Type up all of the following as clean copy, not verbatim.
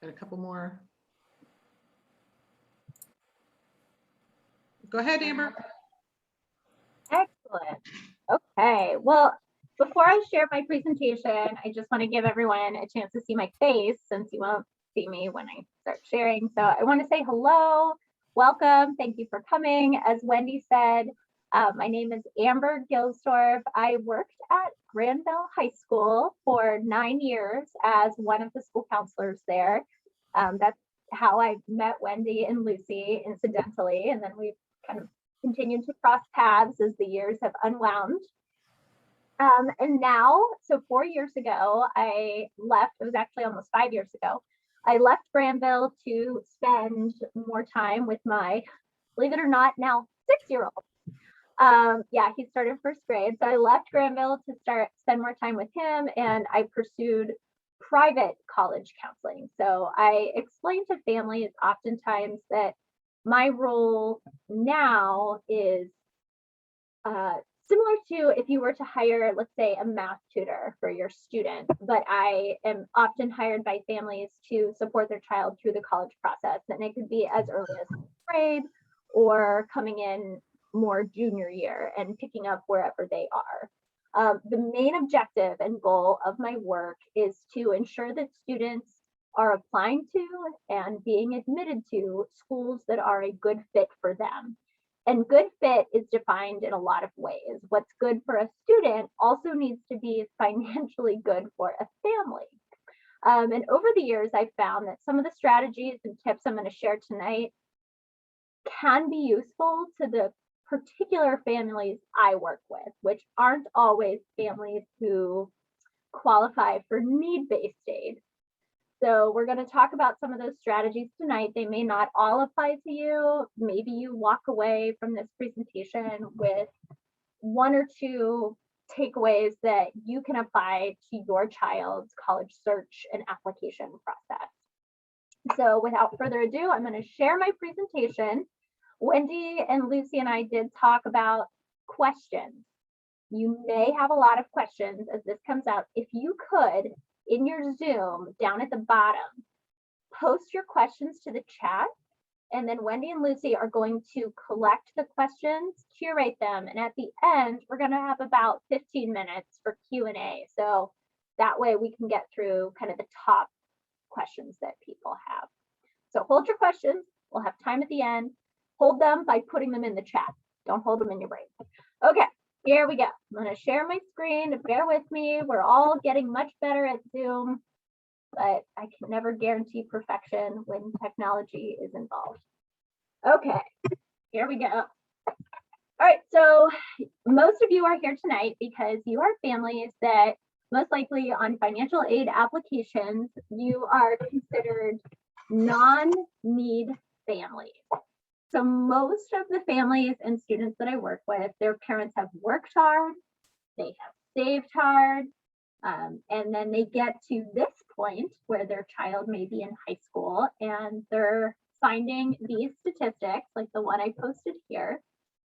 Got a couple more. Go ahead, Amber. Excellent. Okay, well, before I share my presentation, I just want to give everyone a chance to see my face since you won't see me when I start sharing. So I want to say hello, welcome, thank you for coming. As Wendy said, my name is Amber Gilsdorf. I worked at Granville High School for 9 years as one of the school counselors there. That's how I met Wendy and Lucy incidentally, and then we kind of continued to cross paths as the years have unwound. And now, so 4 years ago, I left, it was actually almost 5 years ago, I left Granville to spend more time with my, believe it or not, now 6-year-old. Yeah, he started first grade. So I left Granville to spend more time with him, and I pursued private college counseling. So I explain to families oftentimes that my role now is similar to if you were to hire, let's say, a math tutor for your student, but I am often hired by families to support their child through the college process. And it could be as early as 6th grade or coming in more junior year and picking up wherever they are. The main objective and goal of my work is to ensure that students are applying to and being admitted to schools that are a good fit for them. And good fit is defined in a lot of ways. What's good for a student also needs to be financially good for a family. And over the years, I've found that some of the strategies and tips I'm going to share tonight can be useful to the particular families I work with, which aren't always families who qualify for need-based aid. So we're going to talk about some of those strategies tonight. They may not all apply to you. Maybe you walk away from this presentation with 1 or 2 takeaways that you can apply to your child's college search and application process. So without further ado, I'm going to share my presentation. Wendy and Lucy and I did talk about questions. You may have a lot of questions as this comes out. If you could, in your Zoom, down at the bottom, post your questions to the chat, and then Wendy and Lucy are going to collect the questions, curate them, and at the end, we're going to have about 15 minutes for Q&A. So that way we can get through kind of the top questions that people have. So hold your questions. We'll have time at the end. Hold them by putting them in the chat. Don't hold them in your brain. Okay. Here we go. I'm going to share my screen. Bear with me. We're all getting much better at Zoom, but I can never guarantee perfection when technology is involved. Okay, here we go. All right, so most of you are here tonight because you are families that most likely on financial aid applications, you are considered non-need families. So most of the families and students that I work with, their parents have worked hard, they have saved hard, and then they get to this point where their child may be in high school and they're finding these statistics, like the one I posted here,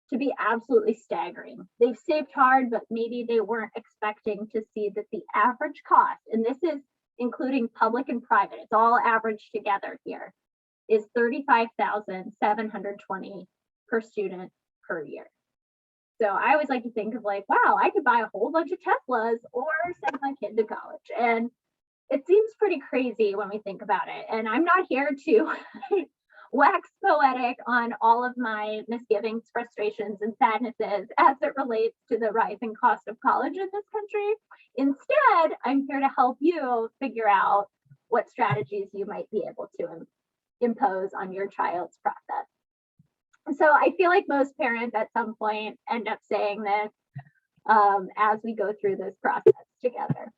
to be absolutely staggering. They've saved hard, but maybe they weren't expecting to see that the average cost, and this is including public and private, it's all averaged together here, is $35,720 per student per year. So I always like to think of like, wow, I could buy a whole bunch of Teslas or send my kid to college. And it seems pretty crazy when we think about it. And I'm not here to wax poetic on all of my misgivings, frustrations, and sadnesses as it relates to the rising cost of college in this country. Instead, I'm here to help you figure out what strategies you might be able to impose on your child's process. So I feel like most parents at some point end up saying this as we go through this process together.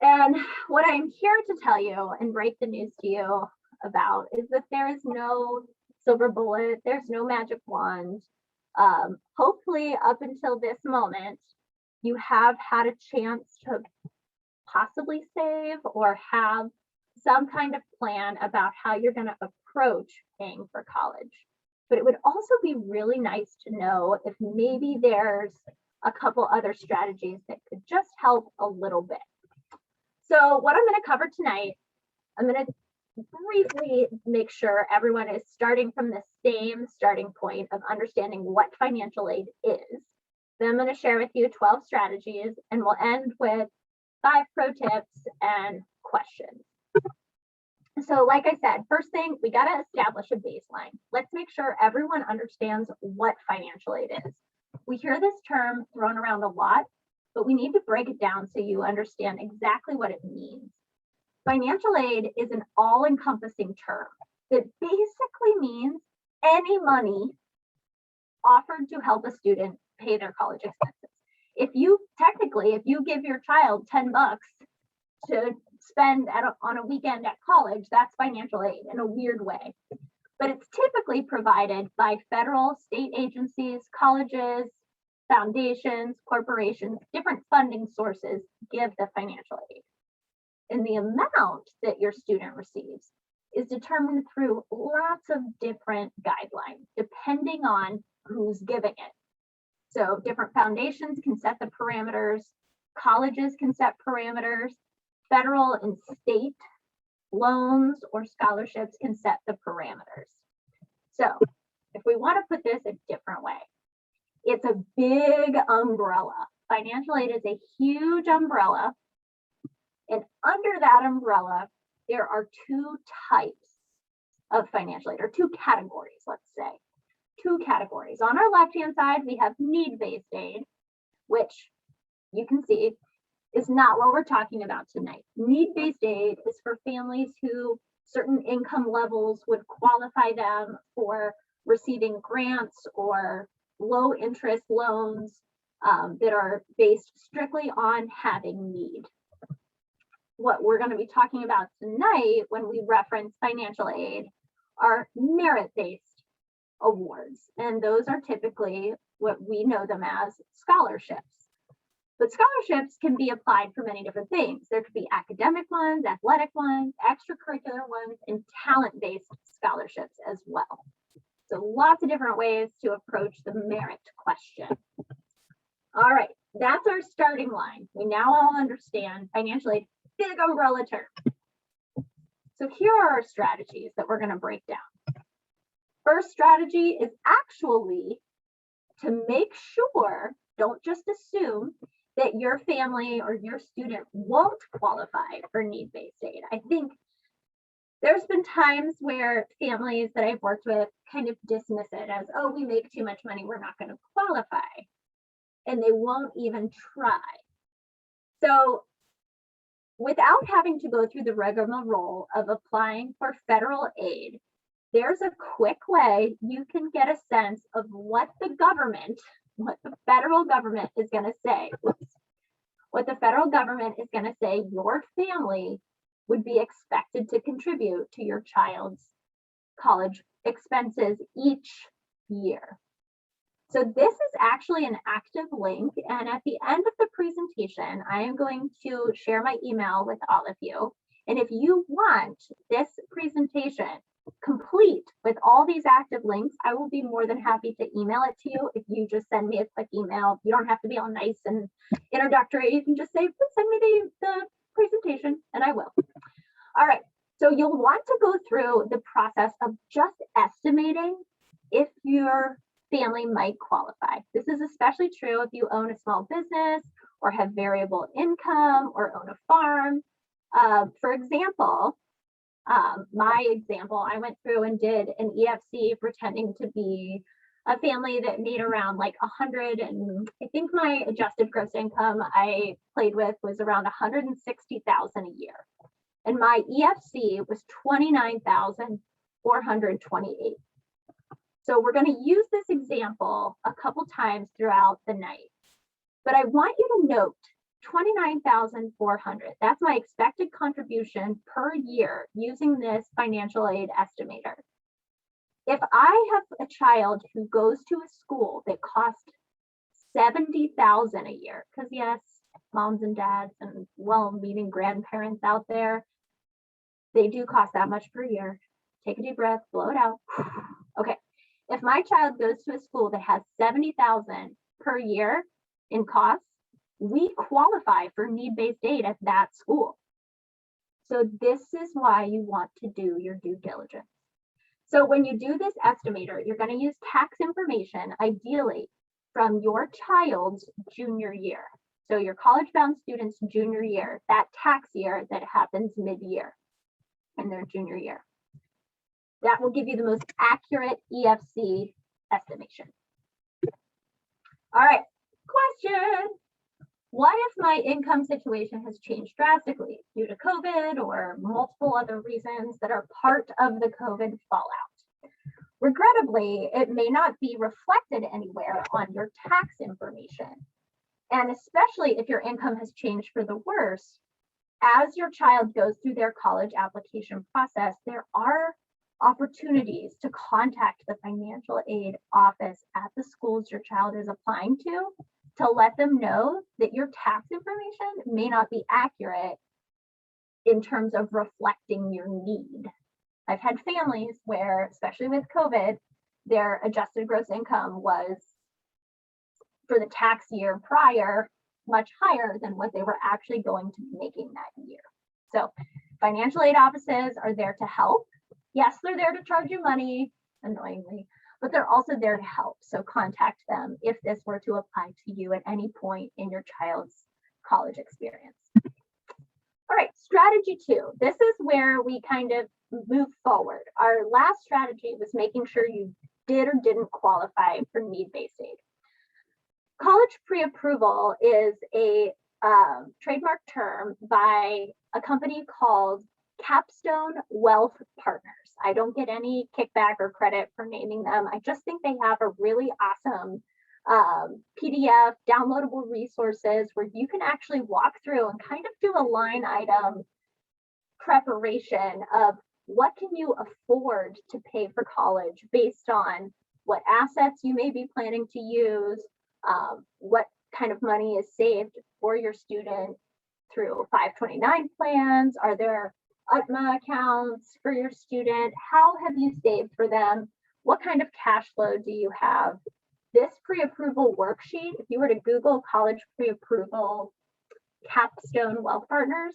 And what I'm here to tell you and break the news to you about is that there is no silver bullet, there's no magic wand. Hopefully up until this moment, you have had a chance to possibly save or have some kind of plan about how you're going to approach paying for college. But it would also be really nice to know if maybe there's a couple other strategies that could just help a little bit. So what I'm going to cover tonight, I'm going to briefly make sure everyone is starting from the same starting point of understanding what financial aid is. Then I'm going to share with you 12 strategies, and we'll end with 5 pro tips and questions. So like I said, first thing, we got to establish a baseline. Let's make sure everyone understands what financial aid is. We hear this term thrown around a lot, but we need to break it down so you understand exactly what it means. Financial aid is an all-encompassing term that basically means any money offered to help a student pay their college expenses. If you give your child 10 bucks to spend on a weekend at college, that's financial aid in a weird way. But it's typically provided by federal, state agencies, colleges, foundations, corporations, different funding sources give the financial aid. And the amount that your student receives is determined through lots of different guidelines, depending on who's giving it. So different foundations can set the parameters, colleges can set parameters, federal and state loans or scholarships can set the parameters. So if we want to put this a different way, it's a big umbrella. Financial aid is a huge umbrella. And under that umbrella, there are 2 types of financial aid, or 2 categories, let's say. 2 categories. On our left-hand side, we have need-based aid, which you can see is not what we're talking about tonight. Need-based aid is for families who certain income levels would qualify them for receiving grants or low-interest loans that are based strictly on having need. What we're going to be talking about tonight when we reference financial aid are merit-based awards, and those are typically what we know them as scholarships. But scholarships can be applied for many different things. There could be academic ones, athletic ones, extracurricular ones, and talent-based scholarships as well. So lots of different ways to approach the merit question. All right, that's our starting line. We now all understand financial aid, big umbrella term. So here are our strategies that we're going to break down. First strategy is actually to make sure, don't just assume that your family or your student won't qualify for need-based aid. I think there's been times where families that I've worked with kind of dismiss it as, oh, we make too much money, we're not going to qualify. And they won't even try. So without having to go through the rigmarole of applying for federal aid, there's a quick way you can get a sense of what the federal government is going to say. What the federal government is going to say your family would be expected to contribute to your child's college expenses each year. So this is actually an active link, and at the end of the presentation, I am going to share my email with all of you. And if you want this presentation complete with all these active links, I will be more than happy to email it to you. If you just send me a quick email, you don't have to be all nice and introductory. You can just say, please send me the presentation, and I will. All right, so you'll want to go through the process of just estimating if your family might qualify. This is especially true if you own a small business or have variable income or own a farm. For example, my example, I went through and did an EFC pretending to be a family that made around like 100, and I think my adjusted gross income I played with was around 160,000 a year. And my EFC was 29,428. So we're going to use this example a couple times throughout the night. But I want you to note 29,400. That's my expected contribution per year using this financial aid estimator. If I have a child who goes to a school that costs 70,000 a year, because yes, moms and dads and well-meaning grandparents out there, they do cost that much per year. Take a deep breath, blow it out. Okay, if my child goes to a school that has 70,000 per year in costs, we qualify for need-based aid at that school. So this is why you want to do your due diligence. So when you do this estimator, you're going to use tax information, ideally from your child's junior year. So your college-bound student's junior year, that tax year that happens mid-year in their junior year. That will give you the most accurate EFC estimation. All right, question. What if my income situation has changed drastically due to COVID or multiple other reasons that are part of the COVID fallout? Regrettably, it may not be reflected anywhere on your tax information. And especially if your income has changed for the worse, as your child goes through their college application process, there are opportunities to contact the financial aid office at the schools your child is applying to let them know that your tax information may not be accurate in terms of reflecting your need. I've had families where, especially with COVID, their adjusted gross income was, for the tax year prior, much higher than what they were actually going to be making that year. So financial aid offices are there to help. Yes, they're there to charge you money, annoyingly, but they're also there to help. So contact them if this were to apply to you at any point in your child's college experience. All right, strategy 2. This is where we kind of move forward. Our last strategy was making sure you did or didn't qualify for need-based aid. College pre-approval is a trademark term by a company called Capstone Wealth Partners. I don't get any kickback or credit for naming them. I just think they have a really awesome PDF, downloadable resources where you can actually walk through and kind of do a line item preparation of what can you afford to pay for college based on what assets you may be planning to use, what kind of money is saved for your student through 529 plans. Are there UTMA accounts for your student? How have you saved for them? What kind of cash flow do you have? This pre-approval worksheet, if you were to Google college pre-approval Capstone Wealth Partners,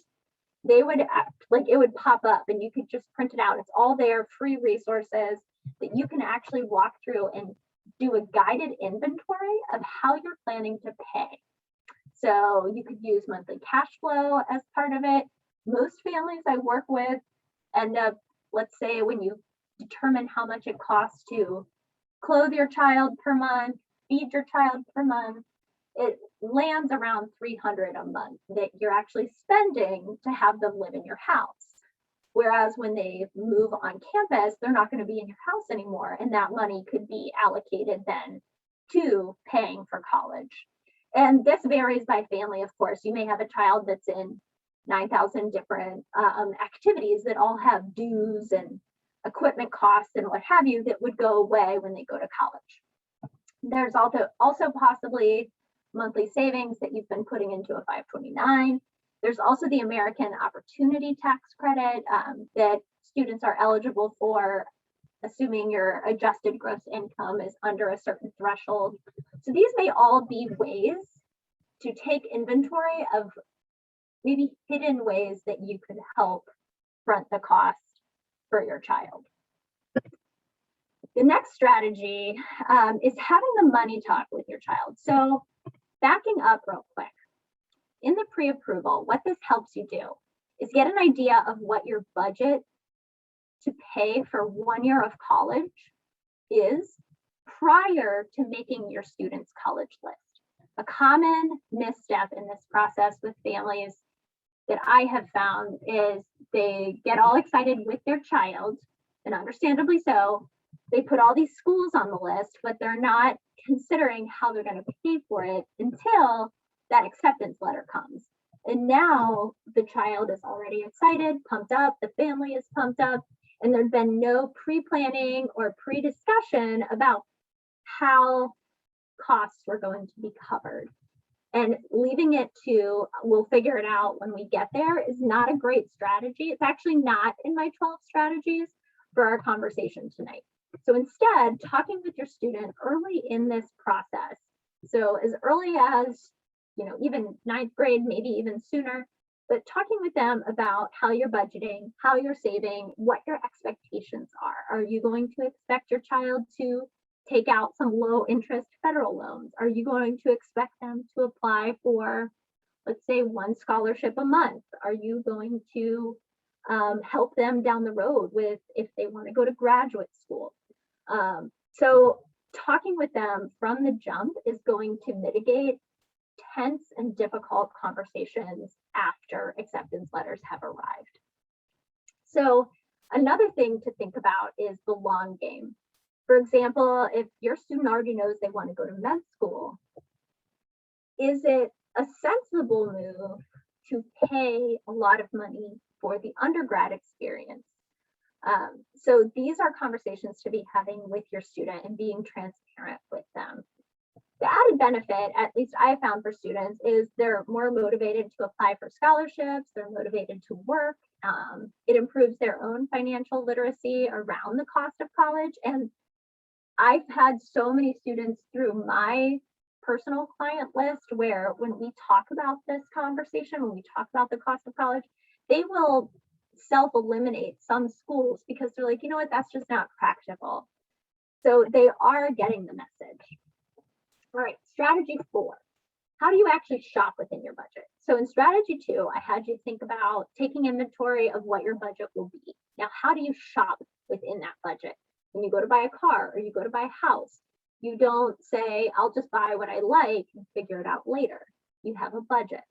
they would it would pop up and you could just print it out. It's all there, free resources that you can actually walk through and do a guided inventory of how you're planning to pay. So you could use monthly cash flow as part of it. Most families I work with end up, let's say when you determine how much it costs to clothe your child per month, feed your child per month, it lands around $300 a month that you're actually spending to have them live in your house. Whereas when they move on campus, they're not going to be in your house anymore. And that money could be allocated then to paying for college. And this varies by family, of course. You may have a child that's in 9,000 different activities that all have dues and equipment costs and what have you that would go away when they go to college. There's also possibly monthly savings that you've been putting into a 529. There's also the American Opportunity Tax Credit that students are eligible for, assuming your adjusted gross income is under a certain threshold. So these may all be ways to take inventory of maybe hidden ways that you could help front the cost for your child. The next strategy is having the money talk with your child. So backing up real quick, in the pre-approval, what this helps you do is get an idea of what your budget to pay for 1 year of college is prior to making your student's college list. A common misstep in this process with families that I have found is they get all excited with their child, and understandably so. They put all these schools on the list, but they're not considering how they're going to pay for it until that acceptance letter comes. And now the child is already excited, pumped up, the family is pumped up, and there's been no pre-planning or pre-discussion about how costs were going to be covered. And leaving it to, we'll figure it out when we get there, is not a great strategy. It's actually not in my 12 strategies for our conversation tonight. So instead, talking with your student early in this process, so as early as, even 9th grade, maybe even sooner, but talking with them about how you're budgeting, how you're saving, what your expectations are. Are you going to expect your child to take out some low interest federal loans? Are you going to expect them to apply for, let's say, one scholarship a month? Are you going to help them down the road with if they want to go to graduate school? So talking with them from the jump is going to mitigate tense and difficult conversations after acceptance letters have arrived. So another thing to think about is the long game. For example, if your student already knows they want to go to med school, is it a sensible move to pay a lot of money for the undergrad experience? So these are conversations to be having with your student and being transparent with them. The added benefit, at least I found for students, is they're more motivated to apply for scholarships, they're motivated to work. It improves their own financial literacy around the cost of college. And I've had so many students through my personal client list where when we talk about this conversation, when we talk about the cost of college, they will self-eliminate some schools because they're like, you know what, that's just not practical. So they are getting the message. All right, strategy 4. How do you actually shop within your budget? So in strategy 2, I had you think about taking inventory of what your budget will be. Now, how do you shop within that budget? When you go to buy a car or you go to buy a house, you don't say, I'll just buy what I like and figure it out later. You have a budget.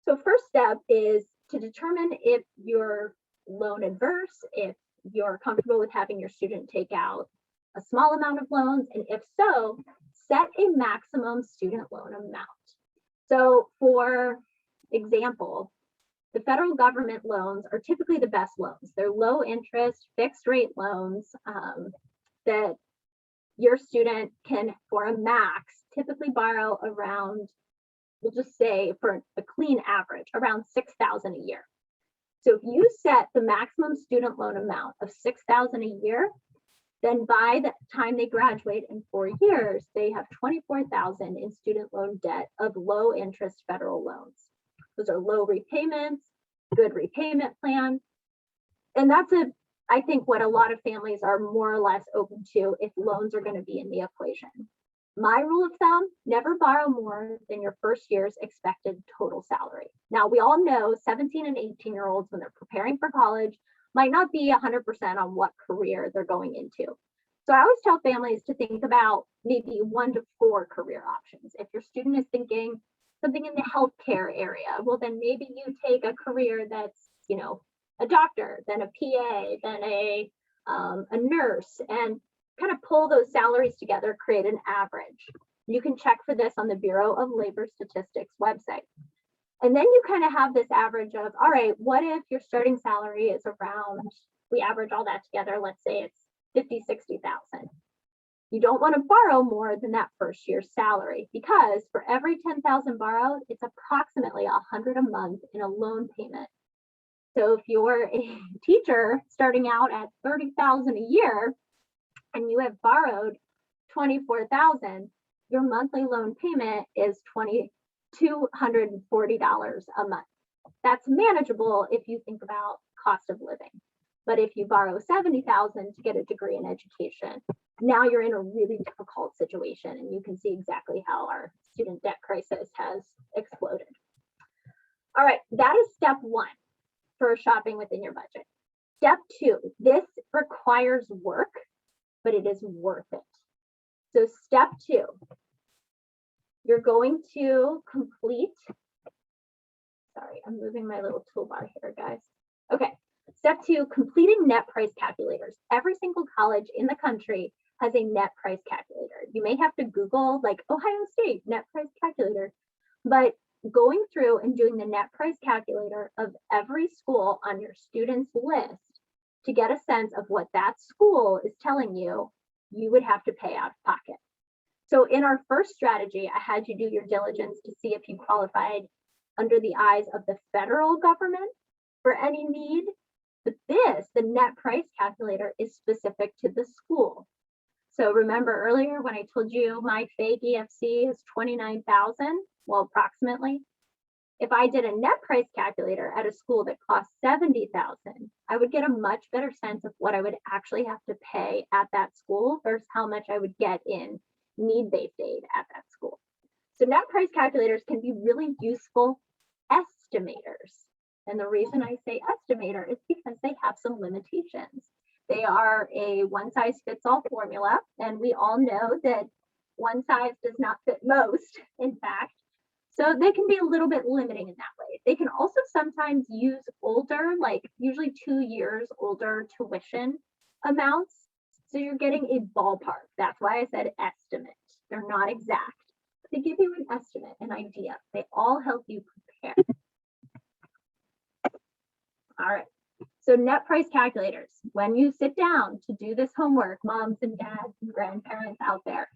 So first step is to determine if you're loan adverse, if you're comfortable with having your student take out a small amount of loans, and if so, set a maximum student loan amount. So for example, the federal government loans are typically the best loans. They're low interest, fixed rate loans that your student can, for a max, typically borrow around, we'll just say for a clean average, around $6,000 a year. So if you set the maximum student loan amount of $6,000 a year, then by the time they graduate in 4 years, they have $24,000 in student loan debt of low interest federal loans. Those are low repayments, good repayment plan. And that's I think what a lot of families are more or less open to if loans are going to be in the equation. My rule of thumb, never borrow more than your first year's expected total salary. Now, we all know 17 and 18-year-olds, when they're preparing for college, might not be 100% on what career they're going into. So I always tell families to think about maybe 1 to 4 career options. If your student is thinking something in the healthcare area, well, then maybe you take a career that's, you know, a doctor, then a PA, then a nurse, and kind of pull those salaries together, create an average. You can check for this on the Bureau of Labor Statistics website. And then you kind of have this average of, all right, what if your starting salary is around, we average all that together, let's say it's 50, 60,000. You don't want to borrow more than that first year's salary, because for every 10,000 borrowed, it's approximately 100 a month in a loan payment. So if you're a teacher starting out at 30,000 a year and you have borrowed 24,000, your monthly loan payment is $240 a month. That's manageable if you think about cost of living. But if you borrow 70,000 to get a degree in education, now you're in a really difficult situation, and you can see exactly how our student debt crisis has exploded. All right, that is step 1 for shopping within your budget. Step 2, this requires work, but it is worth it. So step 2, you're going to complete, sorry, I'm moving my little toolbar here, guys. Okay, step 2, completing net price calculators. Every single college in the country has a net price calculator. You may have to Google like Ohio State net price calculator, but going through and doing the net price calculator of every school on your student's list to get a sense of what that school is telling you, you would have to pay out of pocket. So in our first strategy, I had you do your diligence to see if you qualified under the eyes of the federal government for any need. But this, the net price calculator, is specific to the school. So remember earlier when I told you my fake EFC is 29,000, well, approximately. If I did a net price calculator at a school that cost $70,000, I would get a much better sense of what I would actually have to pay at that school versus how much I would get in need-based aid at that school. So net price calculators can be really useful estimators. And the reason I say estimator is because they have some limitations. They are a one-size-fits-all formula, and we all know that one size does not fit most, in fact. So they can be a little bit limiting in that way. They can also sometimes use older, like usually 2 years older tuition amounts. So you're getting a ballpark. That's why I said estimate. They're not exact. They give you an estimate, an idea. They all help you prepare. All right. So net price calculators, when you sit down to do this homework, moms and dads and grandparents out there,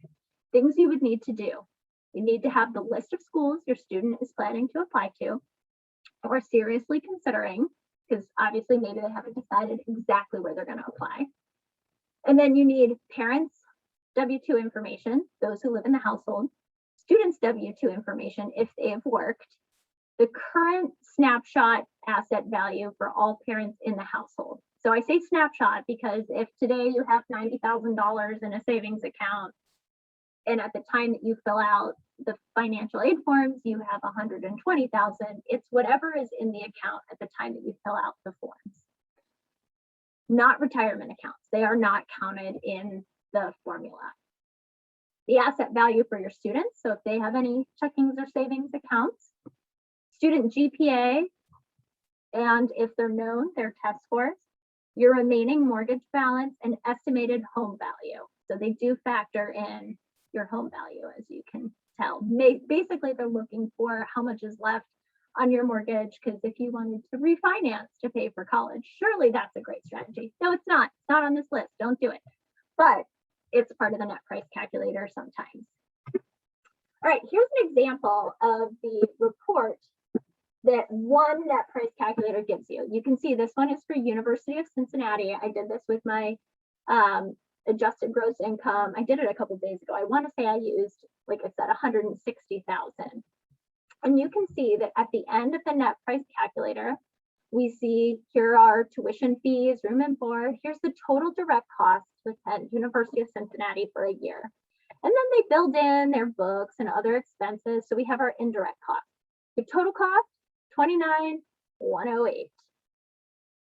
things you would need to do. You need to have the list of schools your student is planning to apply to or seriously considering, because obviously maybe they haven't decided exactly where they're going to apply. And then you need parents' W-2 information, those who live in the household, students' W-2 information if they have worked, the current snapshot asset value for all parents in the household. So I say snapshot because if today you have $90,000 in a savings account, and at the time that you fill out the financial aid forms, you have 120,000, it's whatever is in the account at the time that you fill out the forms. Not retirement accounts. They are not counted in the formula. The asset value for your students, so if they have any checkings or savings accounts, student GPA, and if they're known, their test scores, your remaining mortgage balance, and estimated home value. So they do factor in your home value, as you can tell. Basically, they're looking for how much is left on your mortgage, because if you wanted to refinance to pay for college, surely that's a great strategy. No, it's not. It's not on this list. Don't do it. But it's part of the net price calculator sometimes. All right, here's an example of the report that one net price calculator gives you. You can see this one is for University of Cincinnati. I did this with my adjusted gross income. I did it a couple days ago. I want to say I used, like I said, 160,000. And you can see that at the end of the net price calculator, we see here are tuition fees, room and board. Here's the total direct costs with University of Cincinnati for a year. And then they build in their books and other expenses. So we have our indirect costs. The total cost, $29,108.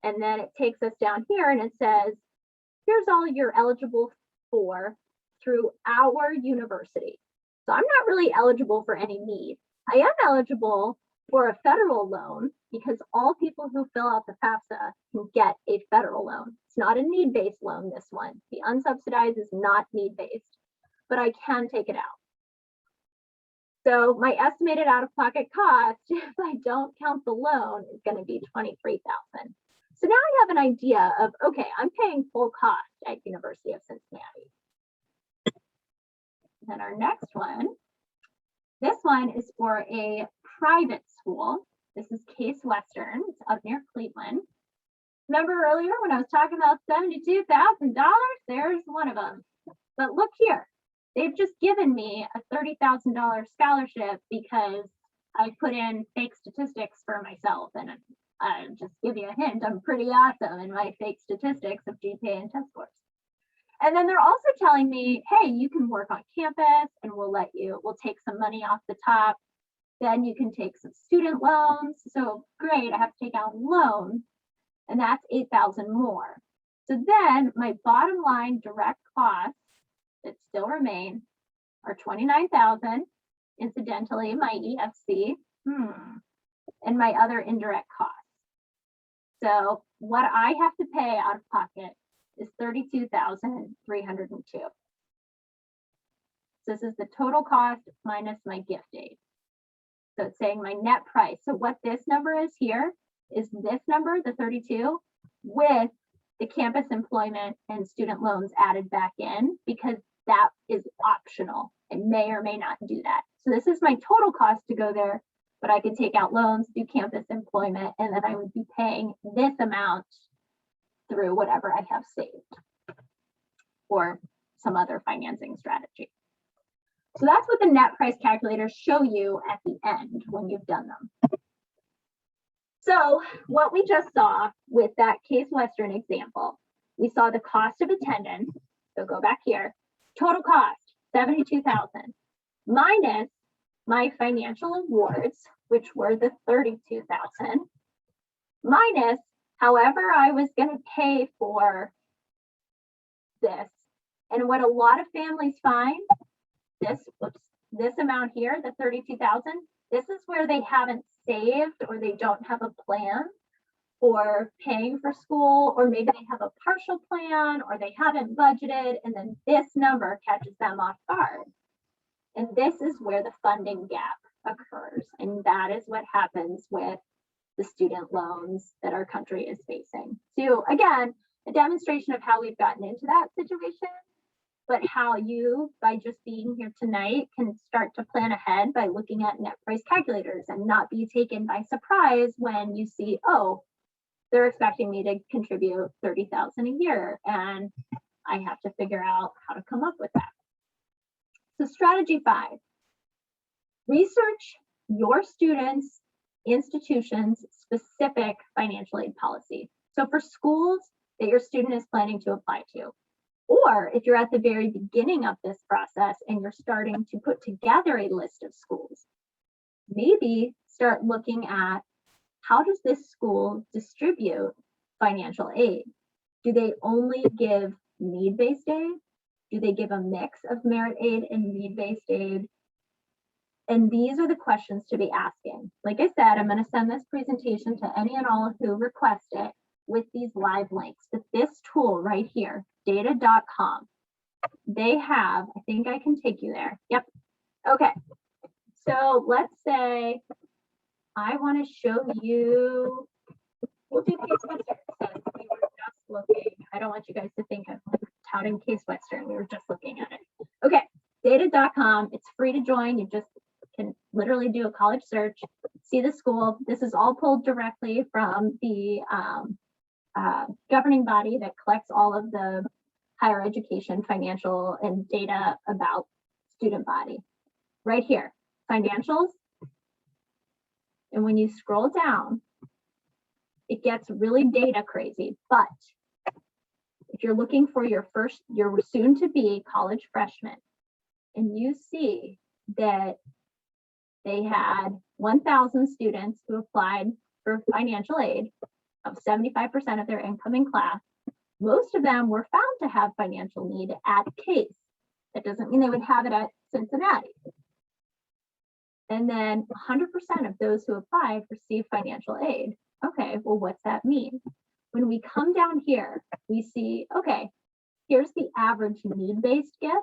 And then it takes us down here and it says, here's all you're eligible for through our university. So I'm not really eligible for any need. I am eligible for a federal loan because all people who fill out the FAFSA can get a federal loan. It's not a need-based loan, this one. The unsubsidized is not need-based, but I can take it out. So my estimated out-of-pocket cost, if I don't count the loan, is going to be $23,000. So now I have an idea of, okay, I'm paying full cost at University of Cincinnati. Then our next one, this one is for a private school. This is Case Western, it's up near Cleveland. Remember earlier when I was talking about $72,000? There's one of them. But look here, they've just given me a $30,000 scholarship because I put in fake statistics for myself. And just give you a hint, I'm pretty awesome in my fake statistics of GPA and test scores. And then they're also telling me, hey, you can work on campus and we'll take some money off the top. Then you can take some student loans. So great, I have to take out a loan, and that's $8,000 more. So then my bottom line direct costs that still remain are $29,000. Incidentally, my EFC and my other indirect costs. So what I have to pay out of pocket is $32,302. So this is the total cost minus my gift aid. So it's saying my net price. So what this number is here is this number, the 32, with the campus employment and student loans added back in, because that is optional. It may or may not do that. So this is my total cost to go there, but I could take out loans, do campus employment, and then I would be paying this amount through whatever I have saved or some other financing strategy. So that's what the net price calculators show you at the end when you've done them. So what we just saw with that Case Western example, we saw the cost of attendance. So go back here, total cost, $72,000 minus my financial awards, which were the $32,000 minus however I was going to pay for this. And what a lot of families find, this amount here, the $32,000, this is where they haven't saved or they don't have a plan for paying for school, or maybe they have a partial plan or they haven't budgeted, and then this number catches them off guard. And this is where the funding gap occurs. And that is what happens with the student loans that our country is facing. So again, a demonstration of how we've gotten into that situation, but how you, by just being here tonight, can start to plan ahead by looking at net price calculators and not be taken by surprise when you see, oh, they're expecting me to contribute $30,000 a year, and I have to figure out how to come up with that. So strategy 5, research your students' institution's specific financial aid policy. So for schools that your student is planning to apply to, or if you're at the very beginning of this process and you're starting to put together a list of schools, maybe start looking at how does this school distribute financial aid? Do they only give need-based aid? Do they give a mix of merit aid and need-based aid? And these are the questions to be asking. Like I said, I'm going to send this presentation to any and all who request it with these live links. But this tool right here, data.com, they have, I think I can take you there. Yep. Okay. So let's say I want to show you, we'll do Case Western since we were just looking. I don't want you guys to think I'm touting Case Western. We were just looking at it. Okay, data.com, it's free to join. You just can literally do a college search, see the school. This is all pulled directly from the governing body that collects all of the higher education financial and data about student body. Right here, financials. And when you scroll down, it gets really data crazy. But if you're looking for your soon to be college freshman, and you see that they had 1,000 students who applied for financial aid of 75% of their incoming class, most of them were found to have financial need at Case. That doesn't mean they would have it at Cincinnati. And then 100% of those who applied received financial aid. Okay, well, what's that mean? When we come down here, we see, okay, here's the average need-based gift.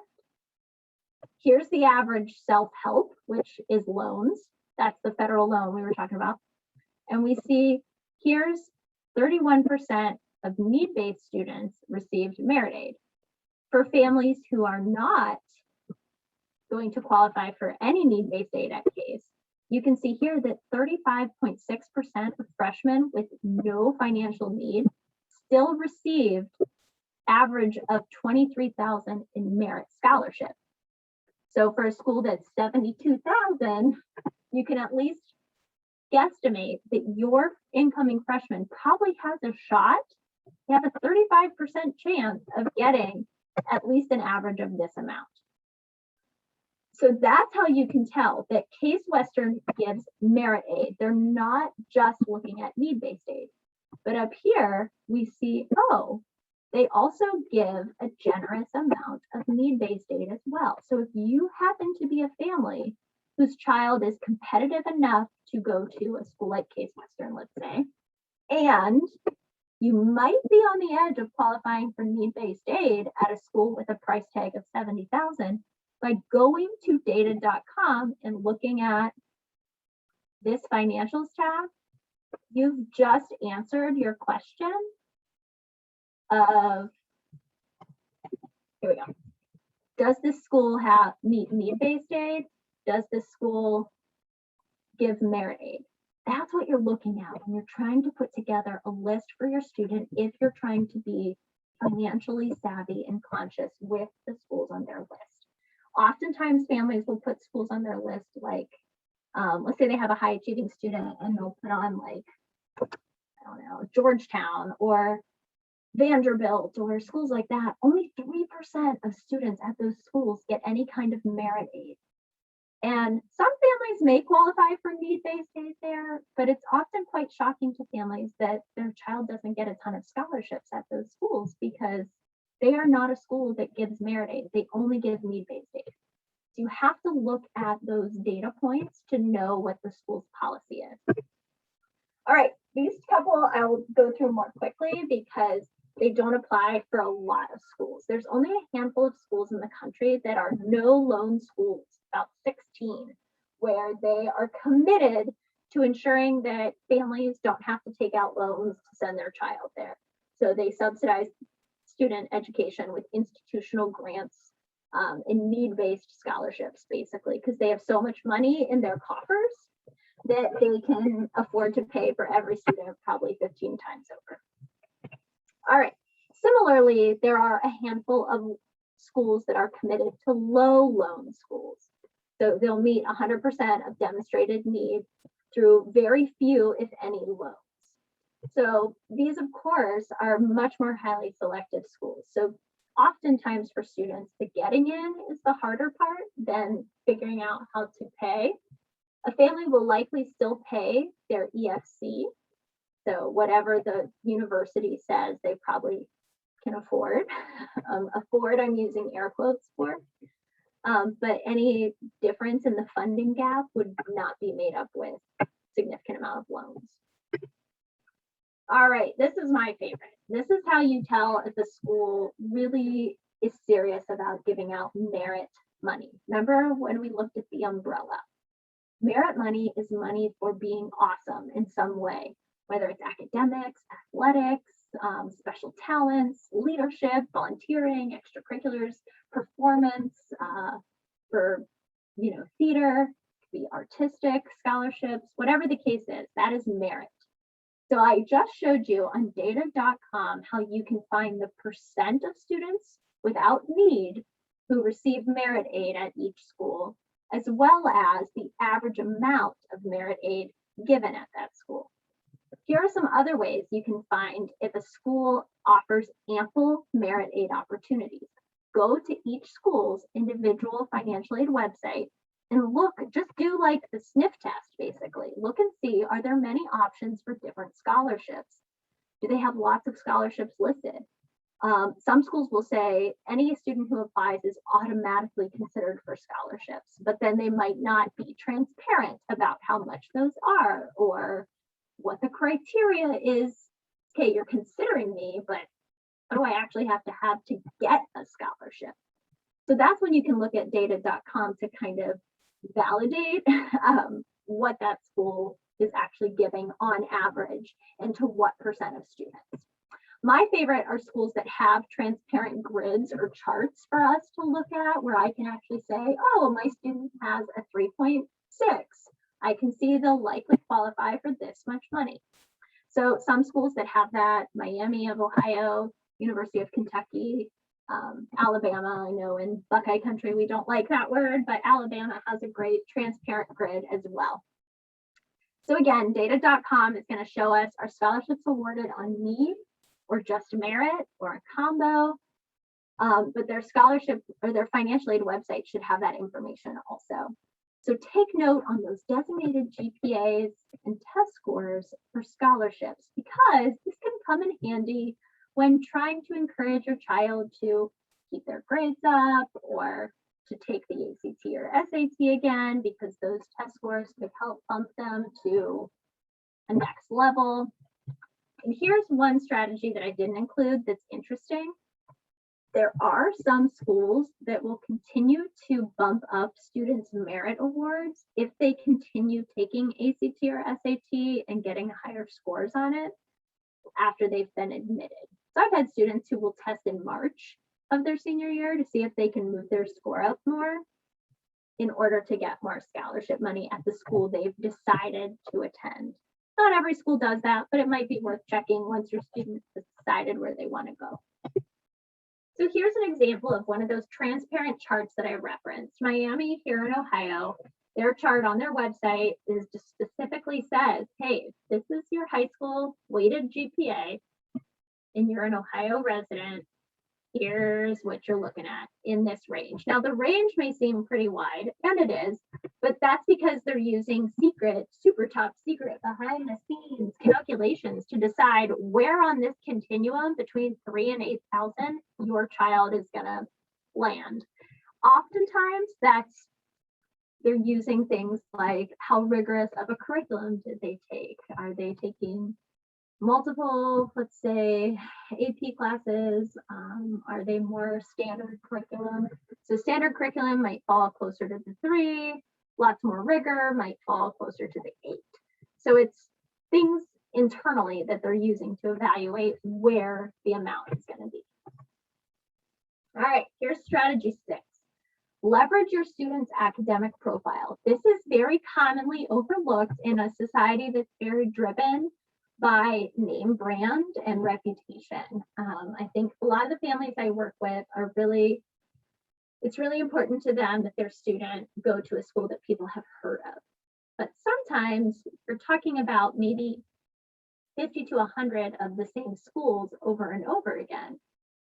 Here's the average self-help, which is loans. That's the federal loan we were talking about. And we see here's 31% of need-based students received merit aid. For families who are not going to qualify for any need-based aid at Case, you can see here that 35.6% of freshmen with no financial need still received average of $23,000 in merit scholarship. So for a school that's 72,000, you can at least guesstimate that your incoming freshman probably has a shot. You have a 35% chance of getting at least an average of this amount. So that's how you can tell that Case Western gives merit aid. They're not just looking at need-based aid. But up here, we see, oh, they also give a generous amount of need-based aid as well. So if you happen to be a family whose child is competitive enough to go to a school like Case Western, let's say, and you might be on the edge of qualifying for need-based aid at a school with a price tag of $70,000, by going to data.com and looking at this financials tab, you've just answered your question of, here we go. Does this school have need-based aid? Does this school give merit aid? That's what you're looking at when you're trying to put together a list for your student if you're trying to be financially savvy and conscious with the schools on their list. Oftentimes families will put schools on their list like, let's say they have a high achieving student and they'll put on like Georgetown or Vanderbilt or schools like that, only 3% of students at those schools get any kind of merit aid. And some families may qualify for need-based aid there, but it's often quite shocking to families that their child doesn't get a ton of scholarships at those schools because they are not a school that gives merit aid. They only give need-based aid. So you have to look at those data points to know what the school's policy is. All right, these couple I'll go through more quickly because they don't apply for a lot of schools. There's only a handful of schools in the country that are no loan schools, about 16, where they are committed to ensuring that families don't have to take out loans to send their child there. So they subsidize student education with institutional grants and need-based scholarships, basically, because they have so much money in their coffers that they can afford to pay for every student probably 15 times over. All right. Similarly, there are a handful of schools that are committed to low loan schools. So they'll meet 100% of demonstrated need through very few, if any, loans. So these, of course, are much more highly selective schools. So oftentimes for students, the getting in is the harder part than figuring out how to pay. A family will likely still pay their EFC. So whatever the university says they probably can afford. Afford, I'm using air quotes for. But any difference in the funding gap would not be made up with a significant amount of loans. All right, this is my favorite. This is how you tell if a school really is serious about giving out merit money. Remember when we looked at the umbrella? Merit money is money for being awesome in some way, whether it's academics, athletics, special talents, leadership, volunteering, extracurriculars, performance, for theater, could be artistic scholarships, whatever the case is, that is merit. So I just showed you on data.com how you can find the percent of students without need who receive merit aid at each school, as well as the average amount of merit aid given at that school. Here are some other ways you can find if a school offers ample merit aid opportunities. Go to each school's individual financial aid website and look, just do like the sniff test, basically. Look and see, are there many options for different scholarships? Do they have lots of scholarships listed? Some schools will say any student who applies is automatically considered for scholarships, but then they might not be transparent about how much those are or what the criteria is. Okay, you're considering me, but what do I actually have to get a scholarship? So that's when you can look at data.com to kind of validate what that school is actually giving on average and to what percent of students. My favorite are schools that have transparent grids or charts for us to look at where I can actually say, oh, my student has a 3.6. I can see they'll likely qualify for this much money. So some schools that have that, Miami of Ohio, University of Kentucky, Alabama, I know in Buckeye country, we don't like that word, but Alabama has a great transparent grid as well. So again, data.com is going to show us are scholarships awarded on need or just merit or a combo, but their scholarship or their financial aid website should have that information also. So take note on those designated GPAs and test scores for scholarships because this can come in handy when trying to encourage your child to keep their grades up or to take the ACT or SAT again, because those test scores could help bump them to a next level. And here's one strategy that I didn't include that's interesting. There are some schools that will continue to bump up students' merit awards if they continue taking ACT or SAT and getting higher scores on it after they've been admitted. So I've had students who will test in March of their senior year to see if they can move their score up more in order to get more scholarship money at the school they've decided to attend. Not every school does that, but it might be worth checking once your student has decided where they want to go. So here's an example of one of those transparent charts that I referenced. Miami here in Ohio their chart on their website is just specifically says, hey, this is your high school weighted GPA and you're an Ohio resident, here's what you're looking at in this range. Now, the range may seem pretty wide, and it is, but that's because they're using secret, super top secret, behind the scenes calculations to decide where on this continuum between 3,000 and 8,000 your child is going to land. Oftentimes, they're using things like how rigorous of a curriculum did they take? Are they taking multiple, let's say, AP classes? Are they more standard curriculum? So standard curriculum might fall closer to the 3, lots more rigor might fall closer to the 8. So it's things internally that they're using to evaluate where the amount is going to be. All right, here's strategy 6. Leverage your student's academic profile. This is very commonly overlooked in a society that's very driven by name brand and reputation. I think a lot of the families I work with are it's really important to them that their student go to a school that people have heard of. But sometimes you're talking about maybe 50 to 100 of the same schools over and over again,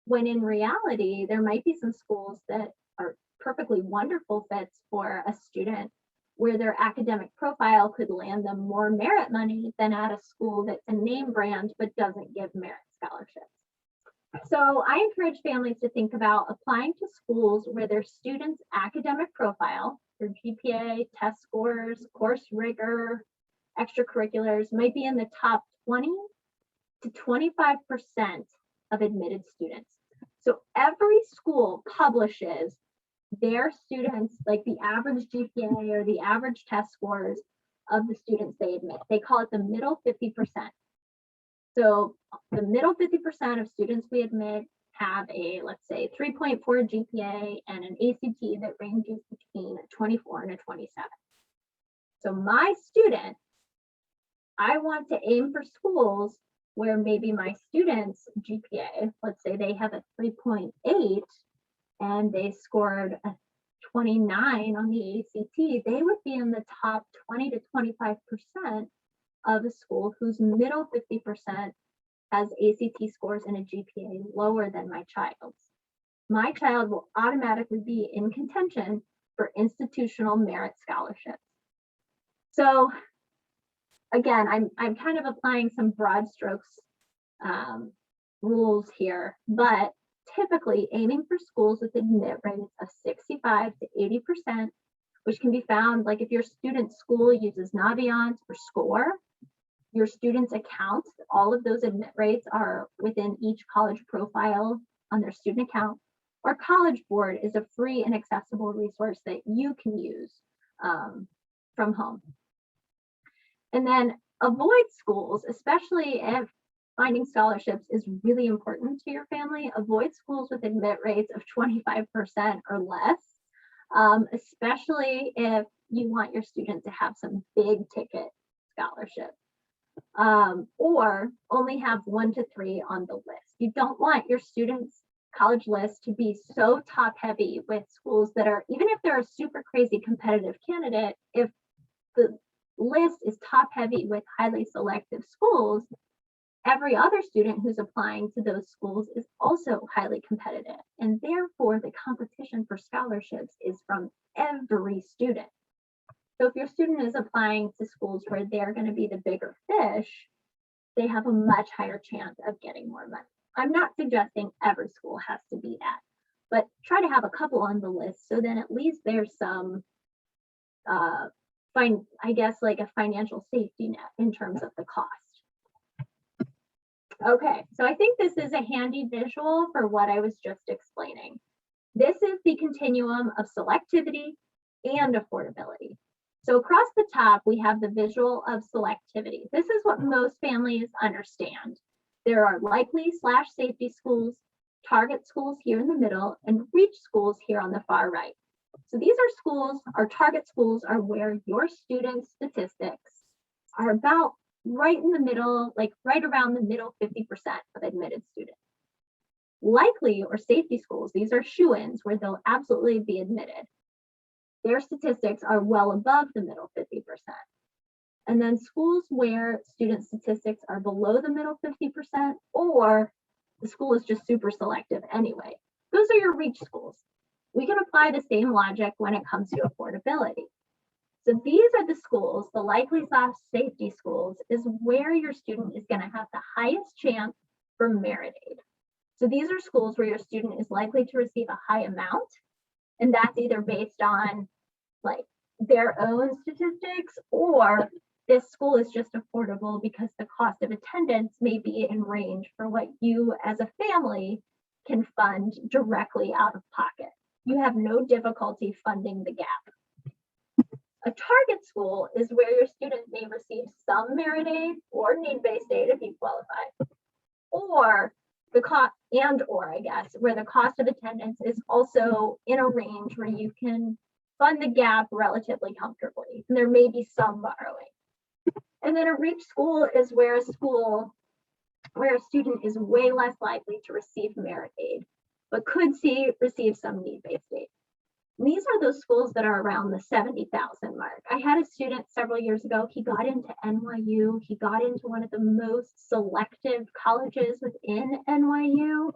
when in reality, there might be some schools that are perfectly wonderful fits for a student where their academic profile could land them more merit money than at a school that's a name brand but doesn't give merit scholarships. So I encourage families to think about applying to schools where their students' academic profile, their GPA, test scores, course rigor, extracurriculars might be in the top 20 to 25% of admitted students. So every school publishes their students, like the average GPA or the average test scores of the students they admit. They call it the middle 50%. So the middle 50% of students we admit have a, let's say, 3.4 GPA and an ACT that ranges between a 24 and a 27. So my student, I want to aim for schools where maybe my student's GPA, let's say they have a 3.8 and they scored a 29 on the ACT, they would be in the top 20 to 25% of a school whose middle 50% has ACT scores and a GPA lower than my child's. My child will automatically be in contention for institutional merit scholarships. So again, I'm kind of applying some broad strokes rules here, but typically aiming for schools with admit rates of 65 to 80%, which can be found, like if your student's school uses Naviance or SCORE, your student's accounts, all of those admit rates are within each college profile on their student account, or College Board is a free and accessible resource that you can use from home. And then avoid schools, especially if finding scholarships is really important to your family. Avoid schools with admit rates of 25% or less, especially if you want your student to have some big ticket scholarship, or only have 1 to 3 on the list. You don't want your students' college list to be so top heavy with schools that are, even if they're a super crazy competitive candidate, if the list is top heavy with highly selective schools, every other student who's applying to those schools is also highly competitive. And therefore, the competition for scholarships is from every student. So if your student is applying to schools where they're going to be the bigger fish, they have a much higher chance of getting more money. I'm not suggesting every school has to be that, but try to have a couple on the list so then at least there's some, I guess, like a financial safety net in terms of the cost. Okay, so I think this is a handy visual for what I was just explaining. This is the continuum of selectivity and affordability. So across the top, we have the visual of selectivity. This is what most families understand. There are likely/safety schools, target schools here in the middle, and reach schools here on the far right. So these are schools, our target schools are where your students' statistics are about right in the middle, like right around the middle 50% of admitted students. Likely or safety schools, these are shoo-ins where they'll absolutely be admitted. their statistics are well above the middle 50%. And then schools where student statistics are below the middle 50%, or the school is just super selective anyway. Those are your reach schools. We can apply the same logic when it comes to affordability. So these are the schools, the likely/safety schools, is where your student is going to have the highest chance for merit aid. So these are schools where your student is likely to receive a high amount, and that's either based on like their own statistics, or this school is just affordable because the cost of attendance may be in range for what you as a family can fund directly out of pocket. You have no difficulty funding the gap. A target school is where your student may receive some merit aid or need-based aid if you qualify, or the cost I guess, where the cost of attendance is also in a range where you can fund the gap relatively comfortably. And there may be some borrowing. And then a reach school is where a student is way less likely to receive merit aid, but could receive some need-based aid. And these are those schools that are around the 70,000 mark. I had a student several years ago, he got into NYU, he got into one of the most selective colleges within NYU,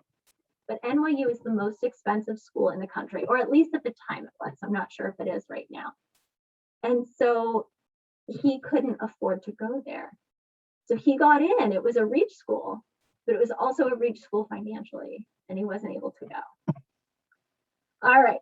but NYU is the most expensive school in the country, or at least at the time it was. I'm not sure if it is right now. And so he couldn't afford to go there. So he got in, it was a reach school, but it was also a reach school financially, and he wasn't able to go. All right,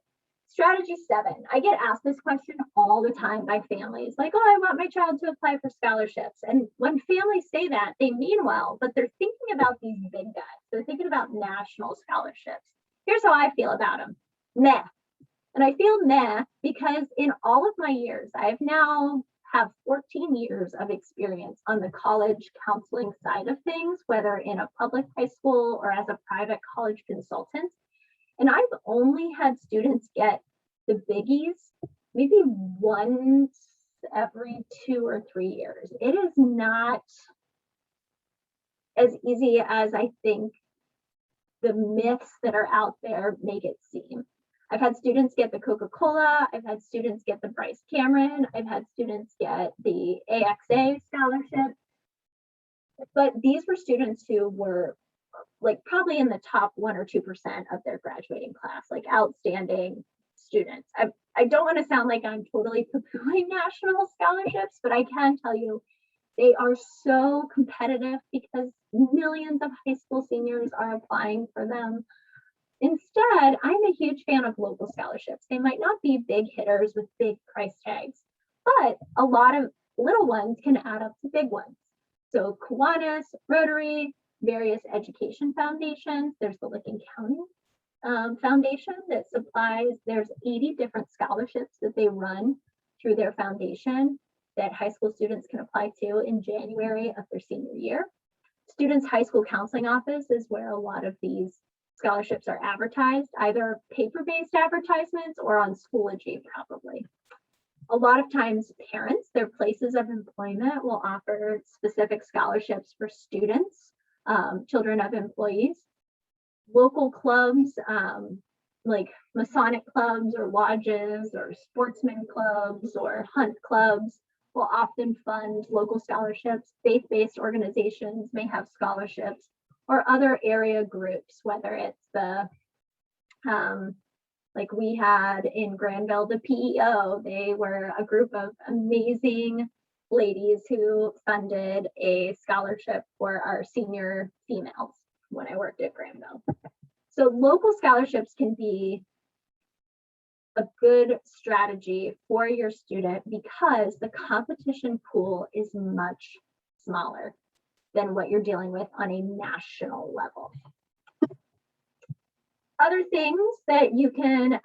strategy 7. I get asked this question all the time by families, like, oh, I want my child to apply for scholarships. And when families say that, they mean well, but they're thinking about these big guys. They're thinking about national scholarships. Here's how I feel about them. Meh. And I feel meh because in all of my years, I've now have 14 years of experience on the college counseling side of things, whether in a public high school or as a private college consultant. And I've only had students get the biggies maybe once every 2 or 3 years. It is not as easy as I think the myths that are out there make it seem. I've had students get the Coca-Cola, I've had students get the Bryce Cameron, I've had students get the AXA scholarship, but these were students who were like probably in the top 1 or 2% of their graduating class, like outstanding students. I don't want to sound like I'm totally poo-pooing national scholarships, but I can tell you they are so competitive because millions of high school seniors are applying for them. Instead, I'm a huge fan of local scholarships. They might not be big hitters with big price tags, but a lot of little ones can add up to big ones. So Kiwanis, Rotary, various education foundations. There's the Licking County Foundation that supplies, there's 80 different scholarships that they run through their foundation that high school students can apply to in January of their senior year. Students' high school counseling office is where a lot of these scholarships are advertised, either paper-based advertisements or on Schoology probably. A lot of times parents, their places of employment will offer specific scholarships for students, children of employees. Local clubs, like Masonic clubs or lodges or sportsman clubs or hunt clubs will often fund local scholarships. Faith-based organizations may have scholarships, or other area groups, whether it's the, like we had in Granville, the PEO, they were a group of amazing ladies who funded a scholarship for our senior females when I worked at Granville. So local scholarships can be a good strategy for your student because the competition pool is much smaller than what you're dealing with on a national level. Other things that you can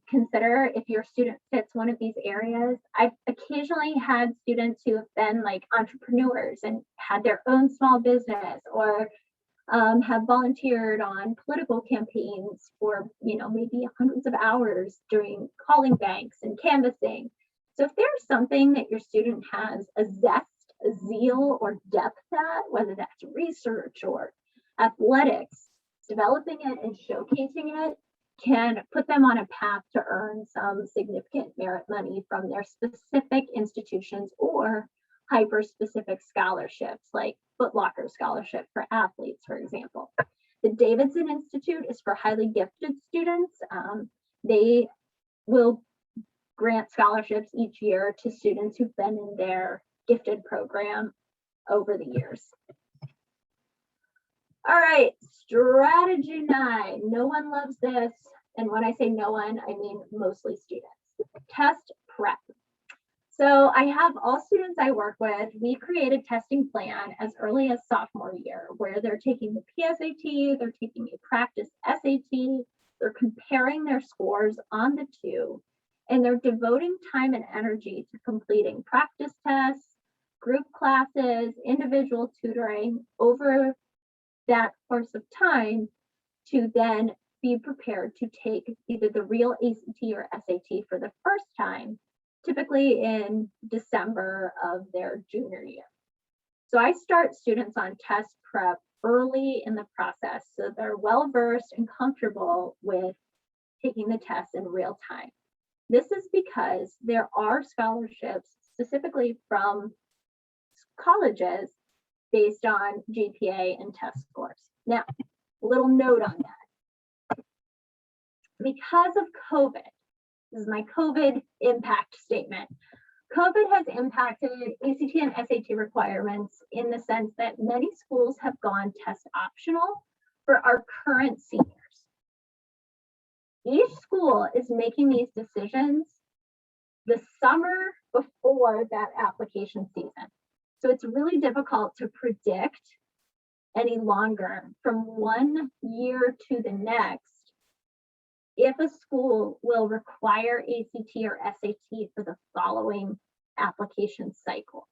consider if your student fits one of these areas, I've occasionally had students who have been like entrepreneurs and had their own small business, or have volunteered on political campaigns for, maybe hundreds of hours during calling banks and canvassing. So if there's something that your student has a zest, a zeal, or depth at, whether that's research or athletics, developing it and showcasing it can put them on a path to earn some significant merit money from their specific institutions or hyper-specific scholarships, like Foot Locker Scholarship for athletes, for example. The Davidson Institute is for highly gifted students. They will grant scholarships each year to students who've been in their gifted program over the years. All right, strategy 9. No one loves this. And when I say no one, I mean mostly students. Test prep. So I have all students I work with, we create a testing plan as early as sophomore year, where they're taking the PSAT, they're taking a practice SAT, they're comparing their scores on the two, and they're devoting time and energy to completing practice tests, group classes, individual tutoring over that course of time to then be prepared to take either the real ACT or SAT for the first time, typically in December of their junior year. So I start students on test prep early in the process so they're well versed and comfortable with taking the test in real time. This is because there are scholarships specifically from colleges based on GPA and test scores. Now, a little note on that. Because of COVID, this is my COVID impact statement. COVID has impacted ACT and SAT requirements in the sense that many schools have gone test optional for our current seniors. Each school is making these decisions the summer before that application season. So it's really difficult to predict any longer from one year to the next if a school will require ACT or SAT for the following application cycle.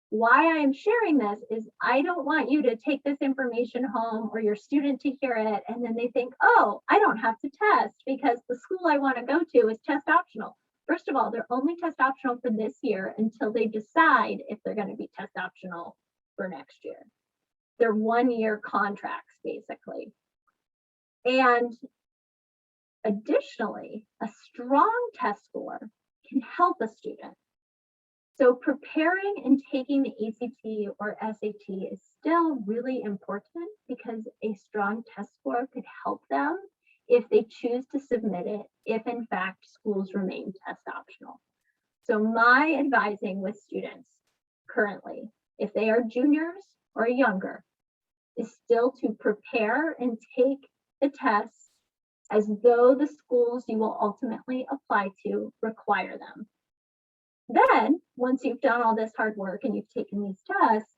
Why I'm sharing this is I don't want you to take this information home or your student to hear it and then they think, oh, I don't have to test because the school I want to go to is test optional. First of all, they're only test optional for this year until they decide if they're going to be test optional for next year. They're 1-year contracts, basically. And additionally, a strong test score can help a student. So preparing and taking the ACT or SAT is still really important because a strong test score could help them if they choose to submit it, if in fact schools remain test optional. So my advising with students currently, if they are juniors or younger, is still to prepare and take the tests as though the schools you will ultimately apply to require them. Then, once you've done all this hard work and you've taken these tests,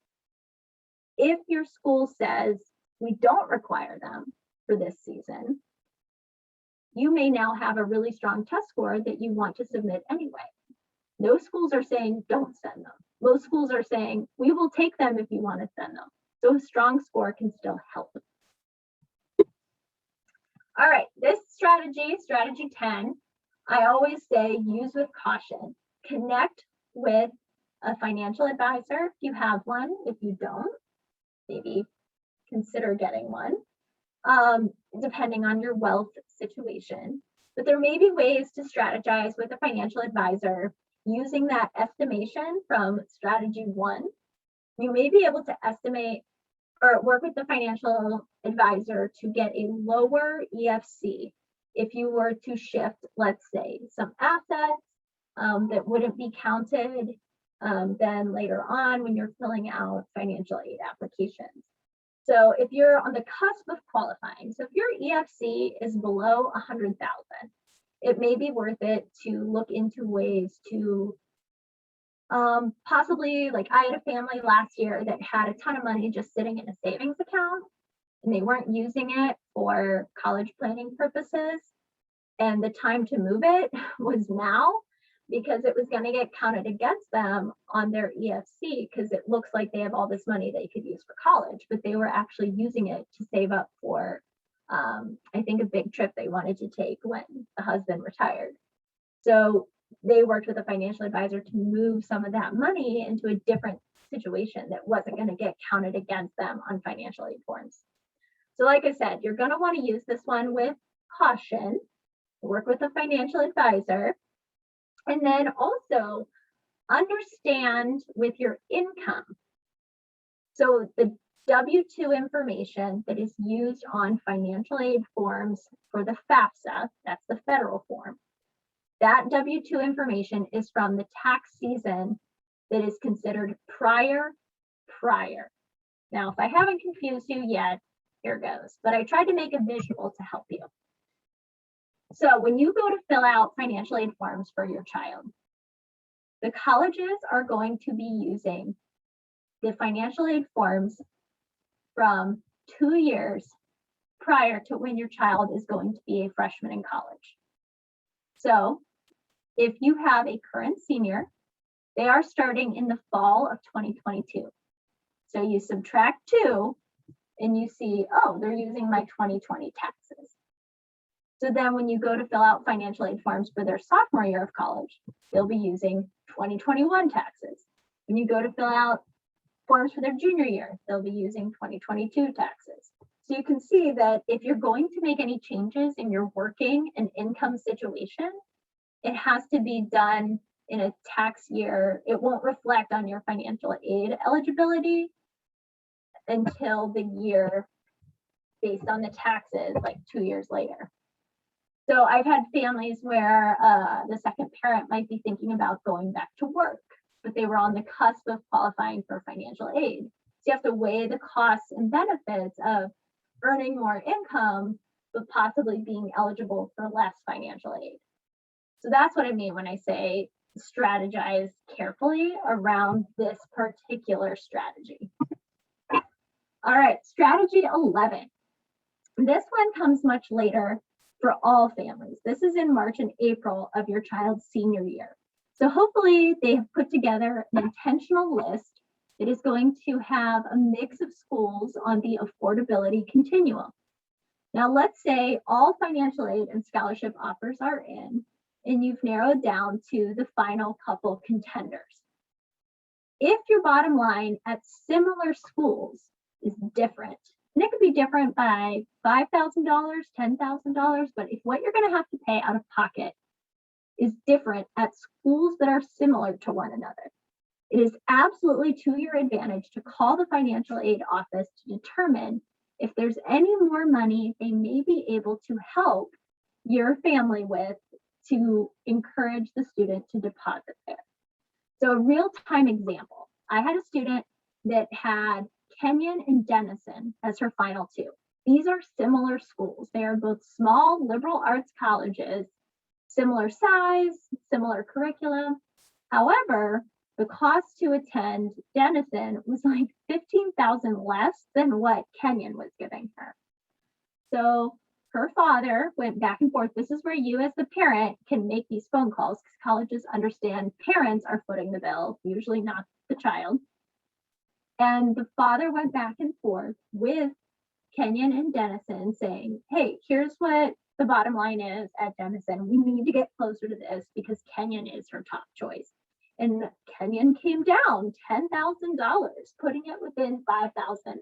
if your school says we don't require them for this season, you may now have a really strong test score that you want to submit anyway. No schools are saying don't send them. Most schools are saying we will take them if you want to send them. So a strong score can still help. All right, this strategy, strategy 10, I always say use with caution. Connect with a financial advisor if you have one. If you don't, maybe consider getting one, depending on your wealth situation. But there may be ways to strategize with a financial advisor using that estimation from strategy 1. You may be able to estimate or work with the financial advisor to get a lower EFC if you were to shift, let's say, some assets that wouldn't be counted then later on when you're filling out financial aid applications. So if you're on the cusp of qualifying, so if your EFC is below 100,000, it may be worth it to look into ways to possibly, like I had a family last year that had a ton of money just sitting in a savings account and they weren't using it for college planning purposes. And the time to move it was now because it was going to get counted against them on their EFC because it looks like they have all this money they could use for college, but they were actually using it to save up for, I think, a big trip they wanted to take when the husband retired. So they worked with a financial advisor to move some of that money into a different situation that wasn't going to get counted against them on financial aid forms. So like I said, you're going to want to use this one with caution, work with a financial advisor, and then also understand with your income. So the W-2 information that is used on financial aid forms for the FAFSA, that's the federal form, that W-2 information is from the tax season that is considered prior. Now, if I haven't confused you yet, here goes, but I tried to make a visual to help you. So when you go to fill out financial aid forms for your child, the colleges are going to be using the financial aid forms from 2 years prior to when your child is going to be a freshman in college. So if you have a current senior, they are starting in the fall of 2022. So you subtract 2 and you see, oh, they're using my 2020 taxes. So then when you go to fill out financial aid forms for their sophomore year of college, they'll be using 2021 taxes. When you go to fill out forms for their junior year, they'll be using 2022 taxes. So you can see that if you're going to make any changes in your working and income situation, it has to be done in a tax year. It won't reflect on your financial aid eligibility until the year based on the taxes, like 2 years later. So I've had families where the second parent might be thinking about going back to work, but they were on the cusp of qualifying for financial aid. So you have to weigh the costs and benefits of earning more income, but possibly being eligible for less financial aid. So that's what I mean when I say strategize carefully around this particular strategy. All right, strategy 11. This one comes much later for all families. This is in March and April of your child's senior year. So hopefully they have put together an intentional list that is going to have a mix of schools on the affordability continuum. Now let's say all financial aid and scholarship offers are in, and you've narrowed down to the final couple contenders. If your bottom line at similar schools is different, and it could be different by $5,000, $10,000, but if what you're going to have to pay out of pocket is different at schools that are similar to one another, it is absolutely to your advantage to call the financial aid office to determine if there's any more money they may be able to help your family with to encourage the student to deposit there. So a real-time example, I had a student that had Kenyon and Denison as her final 2. These are similar schools. They are both small liberal arts colleges, similar size, similar curriculum. However, the cost to attend Denison was like $15,000 less than what Kenyon was giving her. So her father went back and forth. This is where you as the parent can make these phone calls because colleges understand parents are footing the bill, usually not the child. And the father went back and forth with Kenyon and Denison saying, hey, here's what the bottom line is at Denison. We need to get closer to this because Kenyon is her top choice. And Kenyon came down $10,000, putting it within $5,000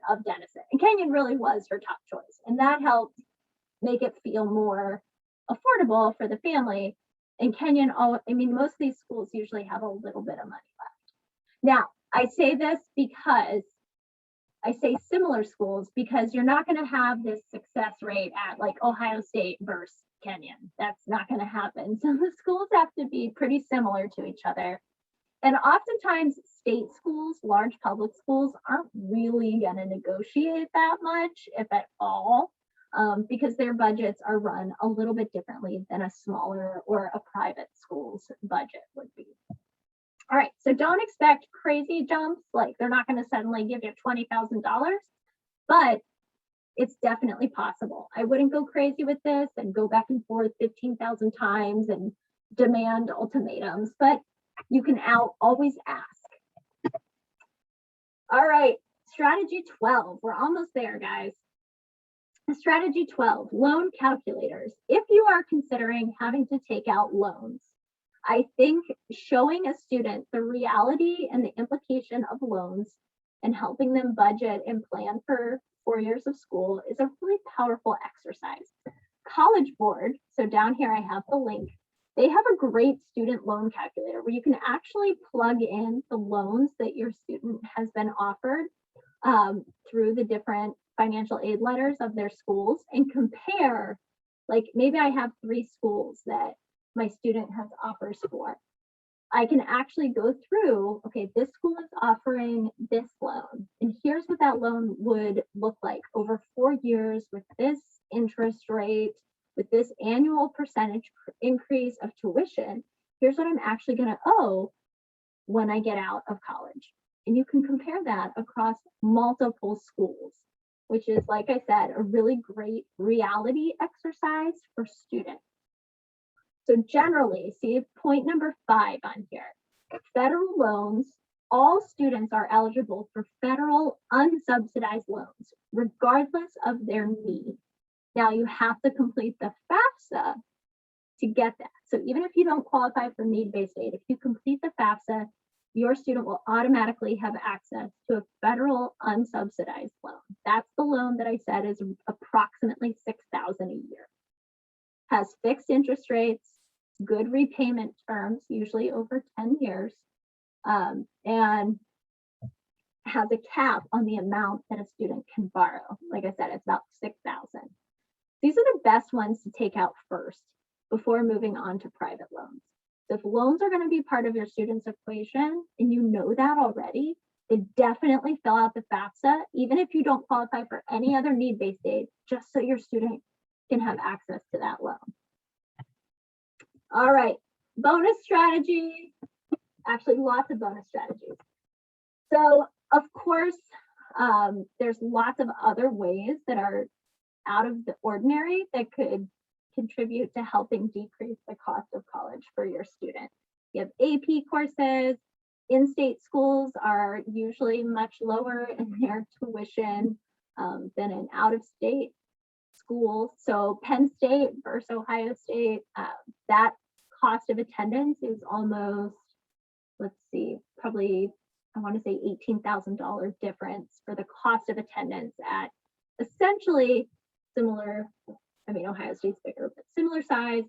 of Denison. And Kenyon really was her top choice. And that helped make it feel more affordable for the family. And Kenyon, most of these schools usually have a little bit of money left. Now, I say this because I say similar schools because you're not going to have this success rate at like Ohio State versus Kenyon. That's not going to happen. So the schools have to be pretty similar to each other. And oftentimes state schools, large public schools, aren't really going to negotiate that much, if at all, because their budgets are run a little bit differently than a smaller or a private school's budget would be. All right, so don't expect crazy jumps, like they're not going to suddenly give you $20,000, but it's definitely possible. I wouldn't go crazy with this and go back and forth 15,000 times and demand ultimatums, but you can always ask. All right, strategy 12. We're almost there, guys. Strategy 12, loan calculators. If you are considering having to take out loans, I think showing a student the reality and the implication of loans and helping them budget and plan for 4 years of school is a really powerful exercise. College Board, so down here I have the link, they have a great student loan calculator where you can actually plug in the loans that your student has been offered through the different financial aid letters of their schools and compare, like maybe I have 3 schools that my student has offers for. I can actually go through, okay, this school is offering this loan, and here's what that loan would look like over 4 years with this interest rate, with this annual percentage increase of tuition. Here's what I'm actually going to owe when I get out of college. And you can compare that across multiple schools, which is, like I said, a really great reality exercise for students. So generally, see point number 5 on here, federal loans, all students are eligible for federal unsubsidized loans, regardless of their need. Now you have to complete the FAFSA to get that. So even if you don't qualify for need-based aid, if you complete the FAFSA, your student will automatically have access to a federal unsubsidized loan. That's the loan that I said is approximately $6,000 a year. Has fixed interest rates, good repayment terms, usually over 10 years, and has a cap on the amount that a student can borrow. Like I said, it's about $6,000. These are the best ones to take out first before moving on to private loans. So if loans are going to be part of your student's equation and you know that already, then definitely fill out the FAFSA, even if you don't qualify for any other need-based aid, just so your student can have access to that loan. All right, bonus strategy. Actually, lots of bonus strategies. So of course, there's lots of other ways that are out of the ordinary that could contribute to helping decrease the cost of college for your student. You have AP courses. In-state schools are usually much lower in their tuition than in out-of-state schools. So Penn State versus Ohio State, that cost of attendance is almost, let's see, probably, I want to say $18,000 difference for the cost of attendance at essentially similar, I mean, Ohio State's bigger, but similar size,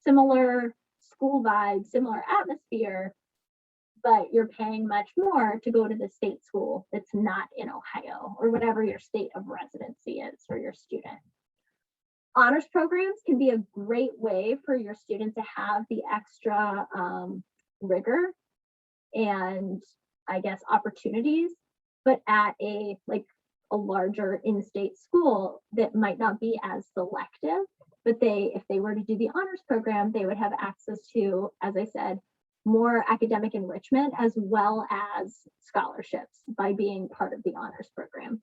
similar school vibe, similar atmosphere, but you're paying much more to go to the state school that's not in Ohio or whatever your state of residency is for your student. Honors programs can be a great way for your student to have the extra rigor and, I guess, opportunities, but at a larger in-state school that might not be as selective, but if they were to do the honors program, they would have access to, as I said, more academic enrichment as well as scholarships by being part of the honors program.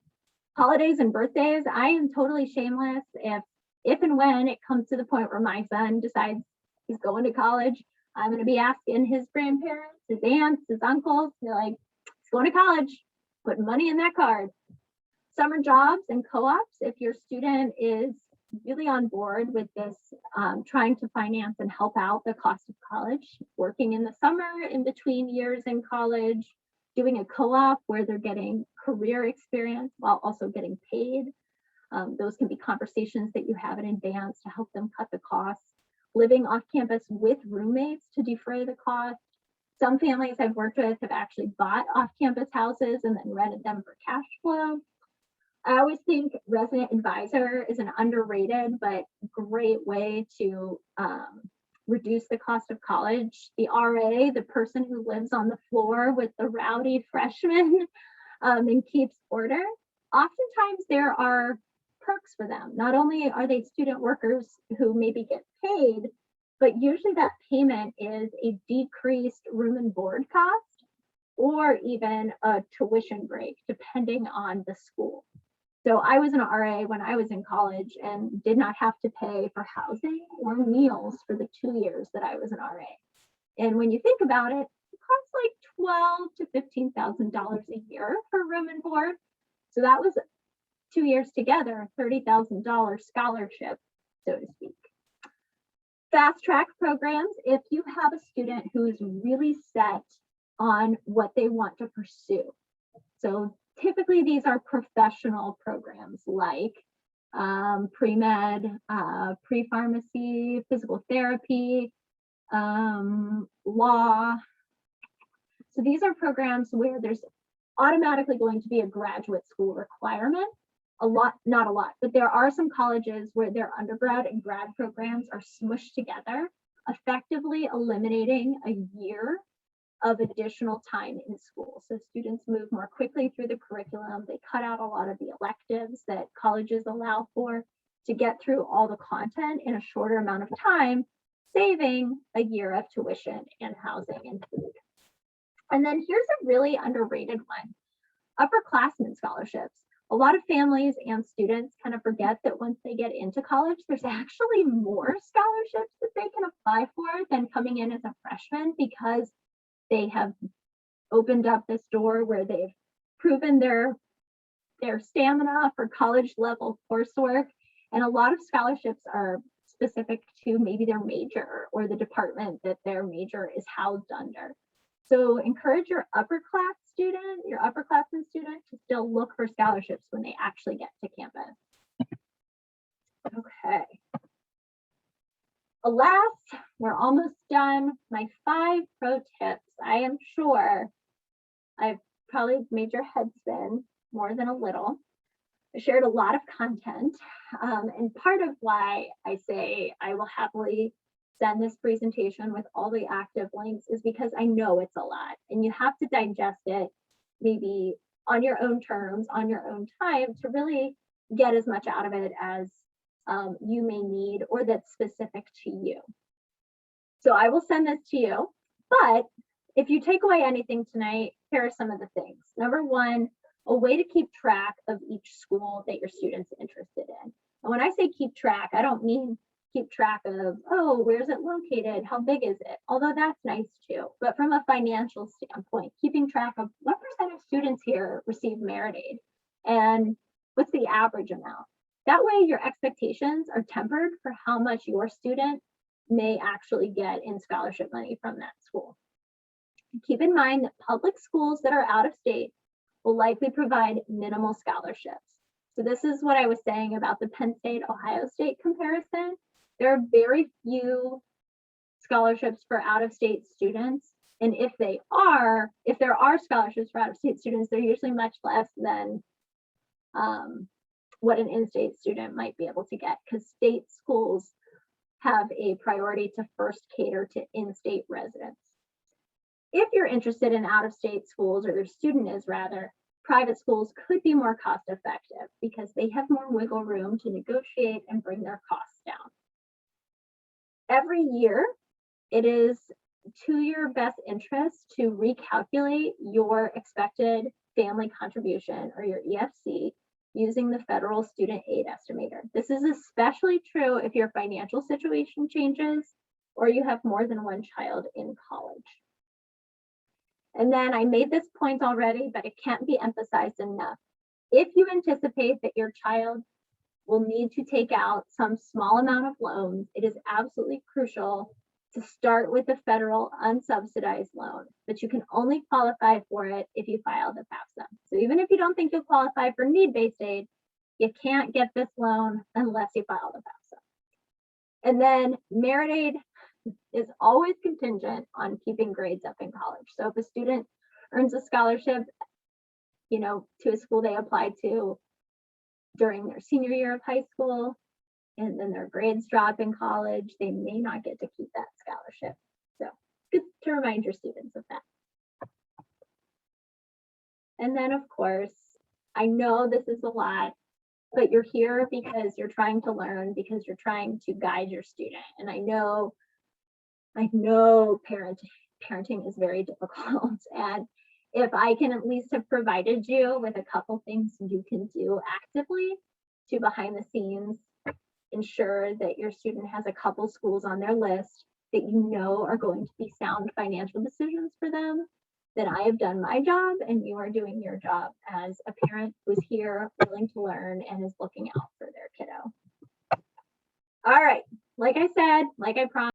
Holidays and birthdays, I am totally shameless. If and when it comes to the point where my son decides he's going to college, I'm going to be asking his grandparents, his aunts, his uncles, they're like, he's going to college, put money in that card. Summer jobs and co-ops, if your student is really on board with this, trying to finance and help out the cost of college, working in the summer in between years in college, doing a co-op where they're getting career experience while also getting paid. Those can be conversations that you have in advance to help them cut the costs. Living off campus with roommates to defray the cost. Some families I've worked with have actually bought off-campus houses and then rented them for cash flow. I always think resident advisor is an underrated but great way to reduce the cost of college. The RA, the person who lives on the floor with the rowdy freshmen and keeps order, oftentimes there are perks for them. Not only are they student workers who maybe get paid, but usually that payment is a decreased room and board cost or even a tuition break, depending on the school. So I was an RA when I was in college and did not have to pay for housing or meals for the 2 years that I was an RA. And when you think about it, it costs like $12,000 to $15,000 a year for room and board. So that was 2 years together, $30,000 scholarship, so to speak. Fast track programs, if you have a student who is really set on what they want to pursue. So typically these are professional programs like pre-med, pre-pharmacy, physical therapy, law. So these are programs where there's automatically going to be a graduate school requirement. Not a lot, but there are some colleges where their undergrad and grad programs are smushed together, effectively eliminating a year of additional time in school. So students move more quickly through the curriculum. They cut out a lot of the electives that colleges allow for to get through all the content in a shorter amount of time, saving a year of tuition and housing and food. And then here's a really underrated one, upperclassmen scholarships. A lot of families and students kind of forget that once they get into college, there's actually more scholarships that they can apply for than coming in as a freshman, because they have opened up this door where they've proven their stamina for college level coursework. And a lot of scholarships are specific to maybe their major or the department that their major is housed under. So encourage your upperclassmen student to still look for scholarships when they actually get to campus. Okay. Alas, we're almost done. My 5 pro tips. I am sure I've probably made your head spin more than a little. I shared a lot of content, and part of why I say I will happily send this presentation with all the active links is because I know it's a lot, and you have to digest it maybe on your own terms, on your own time, to really get as much out of it as you may need or that's specific to you. So I will send this to you, but if you take away anything tonight, here are some of the things. Number one, a way to keep track of each school that your student's interested in. And when I say keep track, I don't mean keep track of, oh, where's it located? How big is it? Although that's nice too. But from a financial standpoint, keeping track of what percent of students here receive merit aid and what's the average amount. That way your expectations are tempered for how much your student may actually get in scholarship money from that school. Keep in mind that public schools that are out of state will likely provide minimal scholarships. So this is what I was saying about the Penn State, Ohio State comparison. There are very few scholarships for out-of-state students. And if there are scholarships for out-of-state students, they're usually much less than what an in-state student might be able to get, because state schools have a priority to first cater to in-state residents. If you're interested in out-of-state schools, or your student is rather, private schools could be more cost effective because they have more wiggle room to negotiate and bring their costs down. Every year, it is to your best interest to recalculate your expected family contribution, or your EFC, using the federal student aid estimator. This is especially true if your financial situation changes or you have more than one child in college. And then I made this point already, but it can't be emphasized enough. If you anticipate that your child will need to take out some small amount of loans, it is absolutely crucial to start with the federal unsubsidized loan, but you can only qualify for it if you file the FAFSA. So even if you don't think you'll qualify for need-based aid, you can't get this loan unless you file the FAFSA. And then merit aid is always contingent on keeping grades up in college. So if a student earns a scholarship, to a school they applied to during their senior year of high school, and then their grades drop in college, they may not get to keep that scholarship. So good to remind your students of that. And then of course, I know this is a lot, but you're here because you're trying to learn, because you're trying to guide your student. And I know parenting is very difficult. And if I can at least have provided you with a couple things you can do actively to behind the scenes ensure that your student has a couple schools on their list that are going to be sound financial decisions for them, then I have done my job and you are doing your job as a parent who's here willing to learn and is looking out for their kiddo. All right, like I said, like I promised,